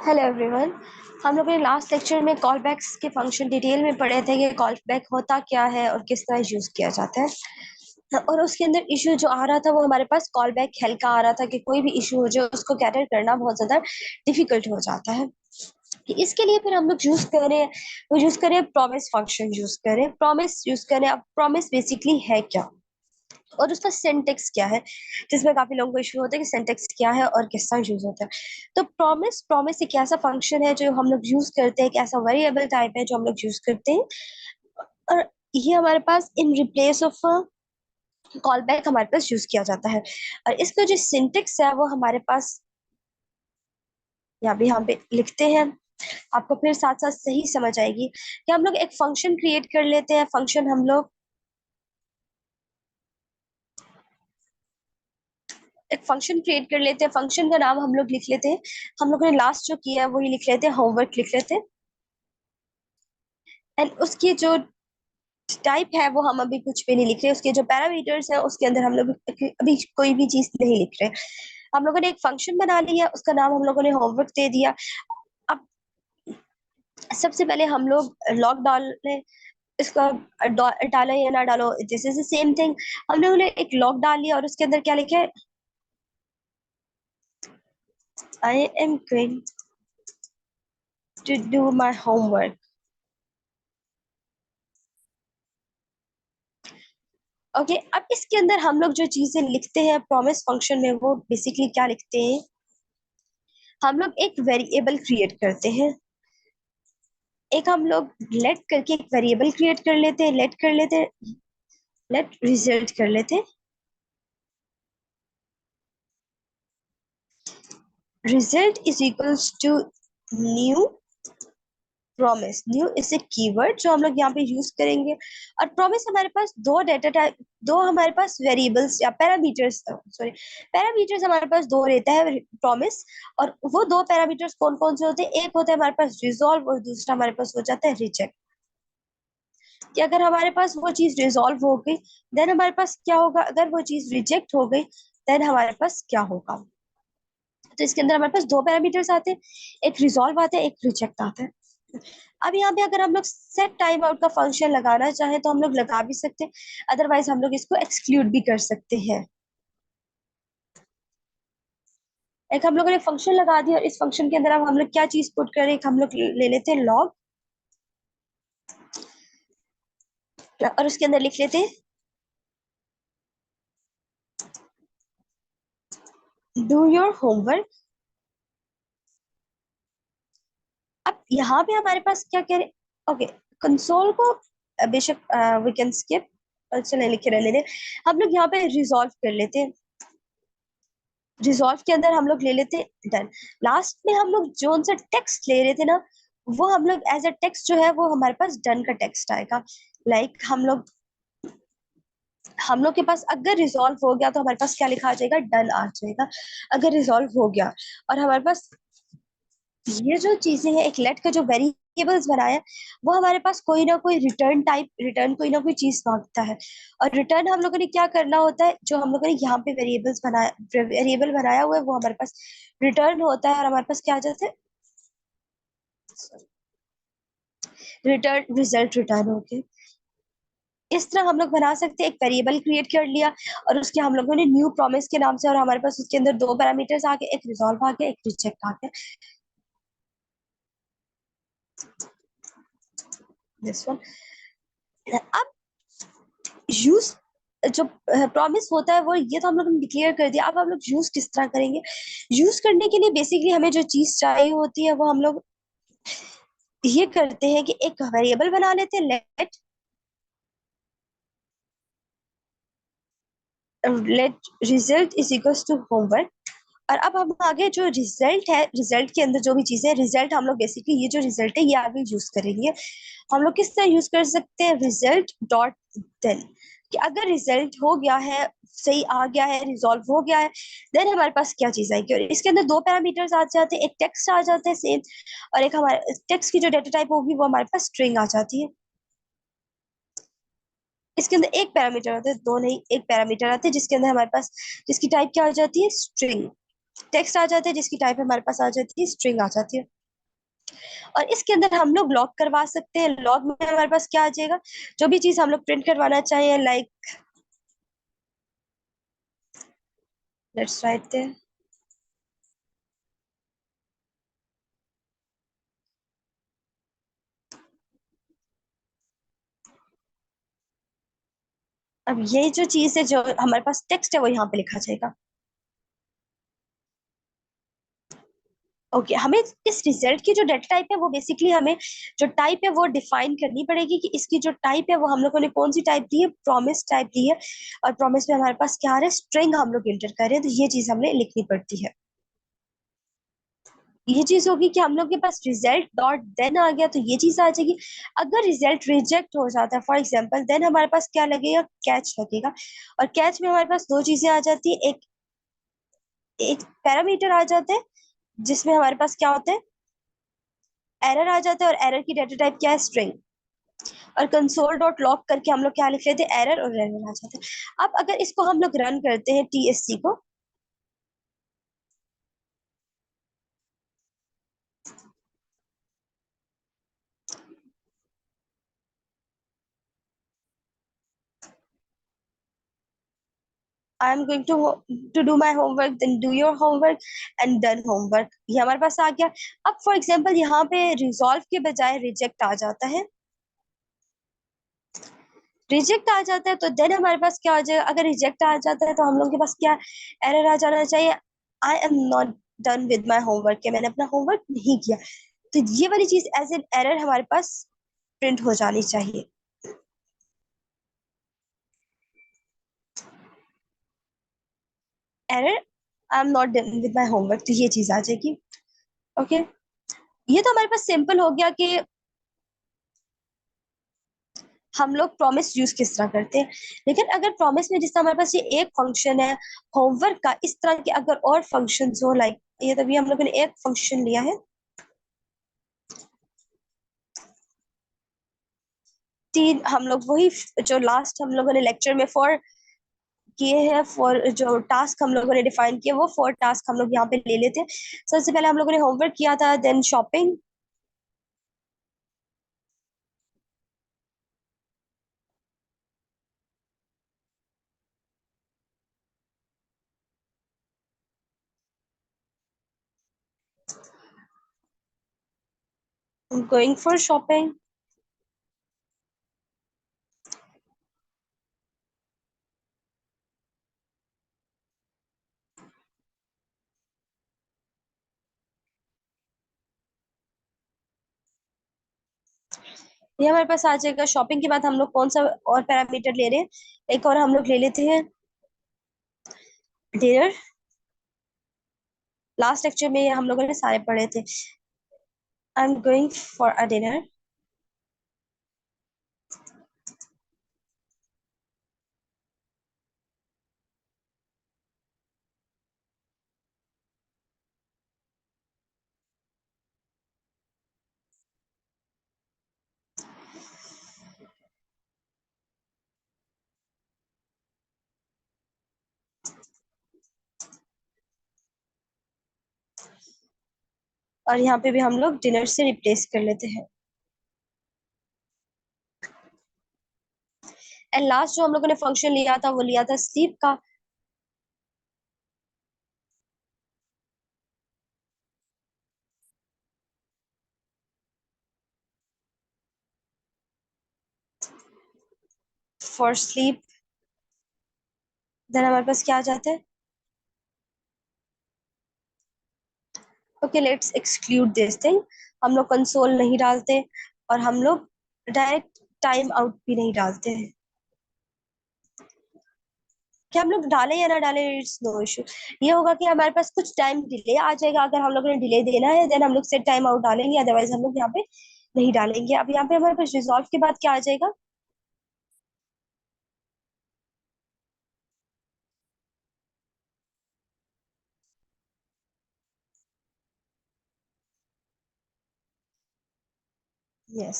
Hello everyone. हम लोग ने लास्ट लेक्चर में कॉल बैक्स के फंक्शन डिटेल में पढ़े थे कि कॉल बैक होता क्या है और किस तरह यूज किया जाता है। और उसके अंदर इशू जो आ रहा था वो हमारे पास कॉल बैक हेल्प का आ रहा था कि कोई भी इशू हो जाए उसको कैटर करना बहुत ज्यादा डिफिकल्ट हो जाता है। इसके लिए फिर हम लोग यूज करें, वो यूज करें प्रॉमिस फंक्शन यूज करें, प्रॉमिस यूज करें। अब प्रॉमिस बेसिकली है क्या और उसका सिंटेक्स क्या है, जिसमें काफी लोगों को इशू होता है कि सिंटेक्स क्या है और किस तरह यूज होता है। तो प्रॉमिस प्रॉमिस एक ऐसा फंक्शन है जो हम लोग यूज करते हैं, एक ऐसा वेरिएबल टाइप है जो हम लोग यूज करते हैं। और ये हमारे पास इन रिप्लेस ऑफ कॉल बैक हमारे पास यूज किया जाता है। और इसका जो सिंटेक्स है वो हमारे पास यहाँ पे लिखते हैं। आपको फिर साथ साथ सही समझ आएगी कि हम लोग एक फंक्शन क्रिएट कर लेते हैं। फंक्शन हम लोग एक फंक्शन क्रिएट कर लेते हैं, फंक्शन का नाम हम लोग लिख लेते हैं। हम लोगों ने लास्ट जो किया है वही लिख लेते हैं, होमवर्क लिख लेते हैं। एंड उसकी जो टाइप है वो हम अभी कुछ भी नहीं लिख रहे, उसके जो पैरामीटर्स है उसके अंदर हम लोग अभी कोई भी चीज नहीं लिख रहे। हम लोगों ने एक फंक्शन बना लिया, उसका नाम हम लोगों ने होमवर्क दे दिया। अब सबसे पहले हम लोग लॉग डाले, इसका डालो या ना डालो, this is the same thing. हम लोगों ने एक लॉग डाल लिया और उसके अंदर क्या लिखे, I am going to do my homework. Okay, अब इसके अंदर हम लोग जो चीजें लिखते हैं प्रॉमिस फंक्शन में वो बेसिकली क्या लिखते हैं, हम लोग एक वेरिएबल क्रिएट करते हैं। एक हम लोग लेट करके एक वेरिएबल क्रिएट कर लेते हैं, लेट कर लेते हैं, लेट रिजल्ट कर लेते हैं। Result is equals to new promise. New is a keyword जो हम लोग यहाँ पे यूज करेंगे। और प्रॉमिस हमारे पास दो डेटा टाइप, दो हमारे पास वेरिएबल्स या पैरामीटर्स, सॉरी, पैरामीटर्स हमारे पास दो रहता है प्रॉमिस। और वो दो पैरामीटर्स कौन कौन से होते हैं, एक होता है हमारे पास रिजॉल्व और दूसरा हमारे पास हो जाता है रिजेक्ट। कि अगर हमारे पास वो चीज रिजॉल्व हो गई देन हमारे पास क्या होगा, अगर वो चीज रिजेक्ट हो गई देन हमारे पास क्या होगा। तो इसके अंदर हमारे पास दो पैरामीटर्स आते हैं, एक रिजॉल्व आता है एक रिजेक्ट आता है। अब यहाँ पे अगर हम लोग सेट टाइम आउट का फंक्शन लगाना चाहें तो हम लोग लगा भी सकते हैं, अदरवाइज हम लोग इसको एक्सक्लूड भी कर सकते हैं। एक हम लोगों ने फंक्शन लगा दिया और इस फंक्शन के अंदर अब हम लोग क्या चीज पुट करें, एक हम लोग ले लेते हैं लॉग और उसके अंदर लिख लेते हैं डू योर होमवर्क। अब यहाँ पे हमारे पास क्या कह रहे, ओके, कंसोल को बेशक वी कैन स्किप, चले लिखे रहने दें। हम लोग यहाँ पे रिजॉल्व कर लेते हैं, रिजॉल्व के अंदर हम लोग ले लेते डन। लास्ट में हम लोग जो सा टेक्स्ट ले रहे थे ना वो हम लोग एज अ टेक्स्ट जो है वो हमारे पास डन का टेक्स्ट आएगा। लाइक हम लोग के पास अगर रिजॉल्व हो गया तो हमारे पास क्या लिखा आ जाएगा, डन आ जाएगा। अगर रिजॉल्व हो गया और हमारे पास ये जो चीजें हैं, एक लेट का जो वेरिएबल्स बनाया है वो हमारे पास कोई ना कोई रिटर्न टाइप, रिटर्न कोई ना कोई चीज मांगता है। और रिटर्न हम लोगों ने क्या करना होता है, जो हम लोगों ने यहाँ पे वेरिएबल बनाया हुआ है वो हमारे पास रिटर्न होता है और हमारे पास क्या आ जाता है, रिटर्न रिजल्ट रिटर्न होके। इस तरह हम लोग बना सकते हैं, एक वेरिएबल क्रिएट कर लिया और उसके हम लोगों ने न्यू प्रॉमिस के नाम से, और हमारे पास उसके अंदर दो पैरामीटर्स आ गए, एक रिजॉल्व आ गया एक रिजेक्ट आ गया। This one. अब यूज जो प्रॉमिस होता है वो ये तो हम लोग ने डिक्लेयर कर दिया। अब हम लोग यूज किस तरह करेंगे, यूज करने के लिए बेसिकली हमें जो चीज चाहिए होती है वो हम लोग ये करते हैं कि एक वेरिएबल बना लेते हैं, let result is equals to homework. और अब हम आगे जो रिजल्ट है, रिजल्ट के अंदर जो भी चीजें, रिजल्ट हम लोग बेसिकली ये जो रिजल्ट है ये आगे यूज करेंगे। हम लोग किस तरह यूज कर सकते हैं, रिजल्ट डॉट देन, कि अगर रिजल्ट हो गया है, सही आ गया है, रिजॉल्व हो गया है, देन हमारे पास क्या चीज आएगी। और इसके अंदर दो पैरामीटर्स आ जाते हैं, एक टेक्स्ट आ जाता है सेम, और एक हमारे टेक्स्ट की जो डेटा टाइप होगी वो हमारे पास स्ट्रिंग आ जाती है। इसके अंदर एक पैरामीटर आता है, दो नहीं, एक पैरामीटर आता है जिसके अंदर हमारे पास, जिसकी टाइप क्या आ जाती है, स्ट्रिंग। टेक्स्ट आ जाता है जिसकी टाइप हमारे पास आ जाती है, स्ट्रिंग आ जाती है। और इसके अंदर हम लोग लॉग करवा सकते हैं। लॉग में हमारे पास क्या आ जाएगा, जो भी चीज हम लोग प्रिंट करवाना चाहें, लाइक लेट्स राइट देयर। अब ये जो चीज है, जो हमारे पास टेक्स्ट है, वो यहाँ पे लिखा जाएगा। ओके, हमें इस रिजल्ट की जो डेटा टाइप है, वो बेसिकली हमें जो टाइप है वो डिफाइन करनी पड़ेगी कि इसकी जो टाइप है वो हम लोगों ने कौन सी टाइप दी है, प्रॉमिस टाइप दी है। और प्रॉमिस में हमारे पास क्या आ रहा है, स्ट्रिंग हम लोग इंटर कर रहे हैं, तो ये चीज हमें लिखनी पड़ती है। ये चीज होगी कि हम लोग के पास रिजल्ट डॉट देन आ गया, तो ये चीज आ जाएगी। अगर रिजल्ट रिजेक्ट हो जाता है फॉर एग्जांपल, देन हमारे पास क्या लगेगा, कैच लगेगा। और कैच में हमारे पास दो चीजें आ जाती है, एक एक पैरामीटर आ जाते हैं, जिसमें हमारे पास क्या होता है, एरर आ जाता है। और एरर की डेटा टाइप क्या है, स्ट्रिंग। और कंसोल डॉट लॉग करके हम लोग क्या लिख लेते हैं, एरर, और एरर आ जाता है। अब अगर इसको हम लोग रन करते हैं, टीएससी को, I am going to do my homework, then do your homework and done homework, ये हमारे पास आ गया। अब फॉर एग्जाम्पल यहाँ पे रिजॉल्व के बजाय रिजेक्ट आ जाता है, रिजेक्ट आ जाता है, तो देन हमारे पास क्या हो जाएगा, अगर रिजेक्ट आ जाता है तो हम लोग के पास क्या एरर आ जाना चाहिए, I am not done with my homework, के मैंने अपना होमवर्क नहीं किया। तो ये वाली चीज एज एन एरर हमारे पास प्रिंट हो जानी चाहिए। Error, I am not done with my homework, तो ये चीज आ जाएगी। ओके, ये तो हमारे पास सिंपल हो गया कि हम लोग प्रॉमिस यूज किस तरह करते हैं। लेकिन अगर प्रॉमिस में, जिस तरह हमारे पास ये एक फंक्शन है होमवर्क का, इस तरह के अगर और फंक्शन हो, लाइक ये तभी हम लोगों ने एक फंक्शन लिया है, तीन हम लोग वही जो लास्ट हम लोगों ने लेक्चर में फॉर किए हैं, फॉर जो टास्क हम लोगों ने डिफाइन किए, वो फोर टास्क हम लोग यहाँ पे ले लेते हैं। सबसे पहले हम लोगों ने होमवर्क किया था, then shopping, going for shopping. ये हमारे पास आ जाएगा। शॉपिंग के बाद हम लोग कौन सा और पैरामीटर ले रहे हैं, एक और हम लोग ले लेते हैं, डिनर। लास्ट लेक्चर में हम लोगों ने सारे पढ़े थे। आई am going for a dinner. और यहाँ पे भी हम लोग डिनर से रिप्लेस कर लेते हैं। एंड लास्ट जो हम लोगों ने फंक्शन लिया था, वो लिया था स्लीप का। फॉर स्लीप, देन हमारे पास क्या आ जाता है, okay let's exclude this thing. हम लोग कंसोल नहीं डालते, और हम लोग डायरेक्ट टाइम आउट भी नहीं डालते हैं। कि हम लोग डालें या ना डालें, इट्स नो इशू। ये होगा कि हमारे पास कुछ टाइम डिले आ जाएगा, अगर हम लोग ने डिले देना है, देन हम लोग सेट टाइम आउट डालेंगे, अदरवाइज हम लोग यहाँ पे नहीं डालेंगे। अब यहाँ पे हमारे पास रिजॉल्व के बाद क्या आ जाएगा, यस।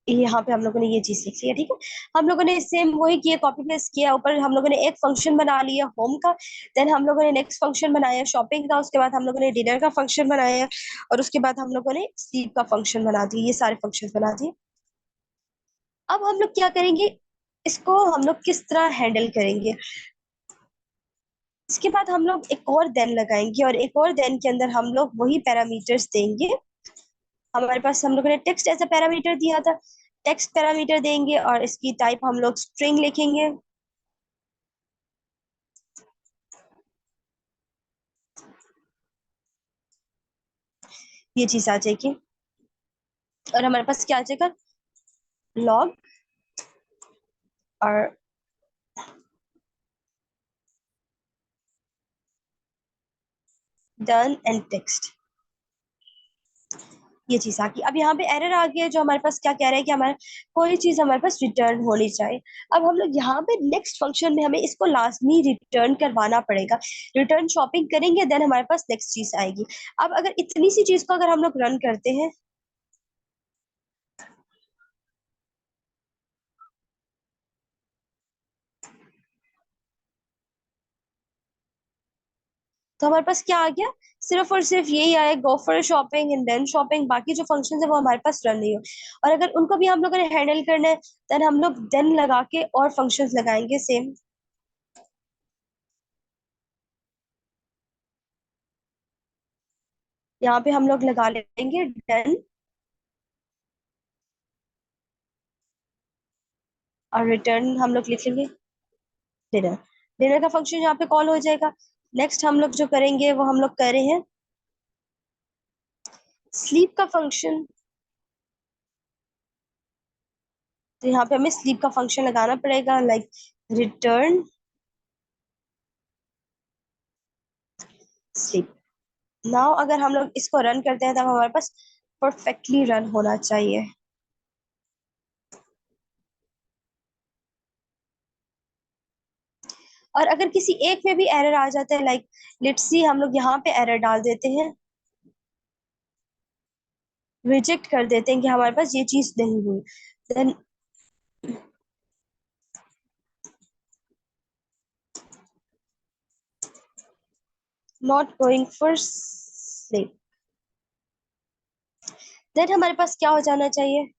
यहाँ पे हम लोगों ने ये चीज लिख लिया, ठीक है। हम लोगों ने सेम वही किया, कॉपी पेस्ट किया, ऊपर हम लोगों ने एक फंक्शन बना लिया होम का। देन हम लोगों ने नेक्स्ट फंक्शन बनाया शॉपिंग का, उसके बाद हम लोगों ने डिनर का फंक्शन बनाया, और उसके बाद हम लोगों ने स्लीप का फंक्शन बना दिया। ये सारे फंक्शन बना दिए। अब हम लोग क्या करेंगे, इसको हम लोग किस तरह हैंडल करेंगे। इसके बाद हम लोग एक और देन लगाएंगे, और एक और देन के अंदर हम लोग वही पैरामीटर्स देंगे। हमारे पास हम लोगों ने टेक्स्ट एज अ पैरामीटर दिया था, टेक्स्ट पैरामीटर देंगे, और इसकी टाइप हम लोग स्ट्रिंग लिखेंगे। ये चीज आ जाएगी, और हमारे पास क्या आ जाएगा, लॉग और डन एंड टेक्स्ट। ये चीज आ गई। अब यहाँ पे एरर आ गया, जो हमारे पास क्या कह रहा है कि हमारा कोई चीज हमारे पास रिटर्न होनी चाहिए। अब हम लोग यहाँ पे नेक्स्ट फंक्शन में हमें इसको लाजमी रिटर्न करवाना पड़ेगा। रिटर्न शॉपिंग करेंगे, देन हमारे पास नेक्स्ट चीज आएगी। अब अगर इतनी सी चीज को अगर हम लोग रन करते हैं, तो हमारे पास क्या आ गया, सिर्फ और सिर्फ यही आया, go for shopping and then shopping. बाकी जो फंक्शन है वो हमारे पास रन नहीं हो। और अगर उनको भी हम लोगों ने हैंडल करना है, देन हम लोग देन लगा के और फंक्शंस लगाएंगे सेम। यहाँ पे हम लोग लगा लेंगे डन, और रिटर्न हम लोग लिख लेंगे डिनर। डिनर का फंक्शन यहाँ पे कॉल हो जाएगा। नेक्स्ट हम लोग जो करेंगे वो हम लोग कर रहे हैं स्लीप का फंक्शन। तो यहाँ पे हमें स्लीप का फंक्शन लगाना पड़ेगा, लाइक रिटर्न स्लीप। नाउ अगर हम लोग इसको रन करते हैं, तब हमारे पास परफेक्टली रन होना चाहिए। और अगर किसी एक में भी एरर आ जाता है, लाइक लेट्स सी हम लोग यहाँ पे एरर डाल देते हैं, रिजेक्ट कर देते हैं कि हमारे पास ये चीज नहीं हुई, then not going for sleep, then हमारे पास क्या हो जाना चाहिए,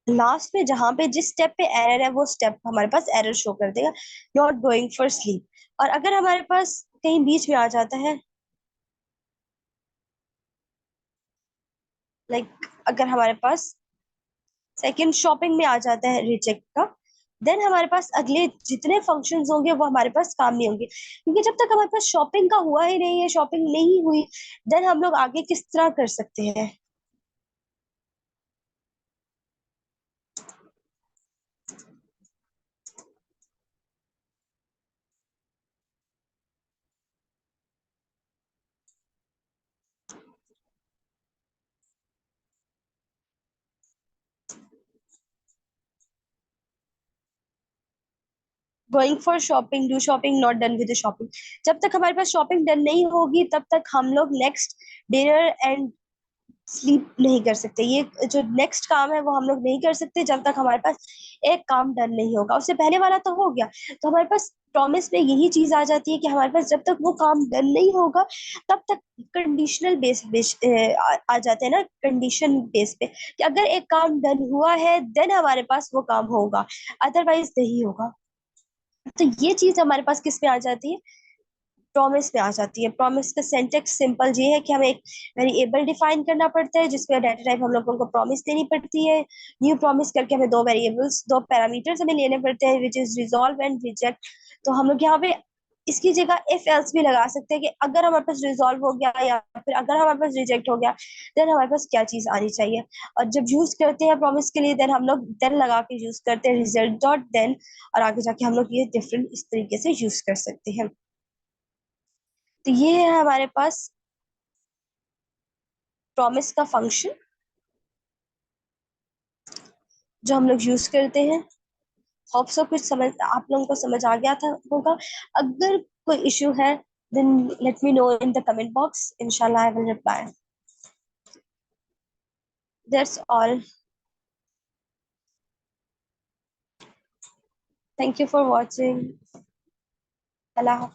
लास्ट में जहां पे जिस स्टेप पे एरर है वो स्टेप हमारे पास एरर शो कर देगा, नॉट गोइंग फॉर स्लीप। और अगर हमारे पास कहीं बीच में आ जाता है, लाइक अगर हमारे पास सेकंड शॉपिंग में आ जाता है रिजेक्ट का, देन हमारे पास अगले जितने फंक्शंस होंगे वो हमारे पास काम नहीं होंगे, क्योंकि जब तक हमारे पास शॉपिंग का हुआ ही नहीं है, शॉपिंग नहीं हुई, देन हम लोग आगे किस तरह कर सकते हैं। Going for shopping, do shopping, not done with shopping. जब तक हमारे पास शॉपिंग डन नहीं होगी, तब तक हम लोग नेक्स्ट डिनर एंड स्लीप नहीं कर सकते। ये जो नेक्स्ट काम है वो हम लोग नहीं कर सकते जब तक हमारे पास एक काम डन नहीं होगा। उससे पहले वाला तो हो गया, तो हमारे पास प्रॉमिस में यही चीज आ जाती है कि हमारे पास जब तक वो काम डन नहीं होगा, तब तक कंडीशनल बेस आ जाते हैं ना, कंडीशन बेस पे, कि अगर एक काम डन हुआ है देन हमारे पास वो काम होगा, अदरवाइज नहीं होगा। तो ये चीज हमारे पास किस पे आ जाती है, प्रॉमिस पे आ जाती है। प्रॉमिस का सिंटेक्स सिंपल ये है कि हमें एक वेरिएबल डिफाइन करना पड़ता है, जिसमें डाटा टाइप हम लोगों को प्रॉमिस देनी पड़ती है। न्यू प्रॉमिस करके हमें दो वेरिएबल्स, दो पैरामीटर्स हमें लेने पड़ते हैं, which is resolve and reject. तो हम लोग यहाँ पे इसकी जगह इफ एल्स भी लगा सकते हैं, कि अगर हमारे पास रिजॉल्व हो गया या फिर अगर हमारे पास रिजेक्ट हो गया, देन हमारे पास क्या चीज आनी चाहिए। और जब यूज करते हैं प्रॉमिस के लिए, देन हम लोग देन लगा के यूज करते हैं, रिजल्ट डॉट देन। और आगे जाके हम लोग ये डिफरेंट इस तरीके से यूज कर सकते हैं। तो ये है हमारे पास प्रॉमिस का फंक्शन, जो हम लोग यूज करते हैं। होप सो कुछ समझ आप लोगों को समझ आ गया था होगा। अगर कोई इशू है, then let me know in the comment box. Inshallah, I will reply. That's all. Thank you for watching. Allah